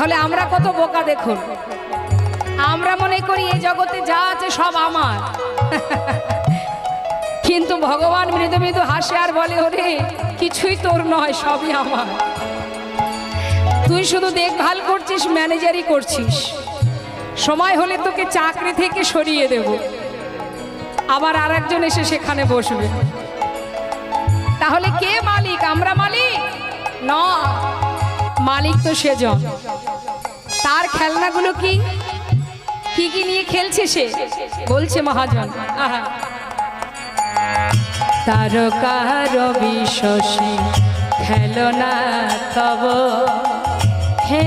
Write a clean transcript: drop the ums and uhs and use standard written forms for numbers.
তাহলে আমরা কত বোকা দেখুন, আমরা মনে করি এই জগতে যা আছে সব আমার। কিন্তু ভগবান মৃদু মৃদু হাসে আর বলে, ওরে কিছুই তোর নয়, সবই আমার। তুই শুধু দেখভাল করছিস, ম্যানেজারই করছিস। সময় হলে তোকে চাকরি থেকে সরিয়ে দেব, আবার আর একজন এসে সেখানে বসবে। তাহলে কে মালিক? আমরা মালিক না, মালিক তো সেজন। তার খেলনাগুলো কি কি কি নিয়ে খেলছে সে? বলছে মহাজন, আহা, তারকা রবি শশী খেলনা তব হে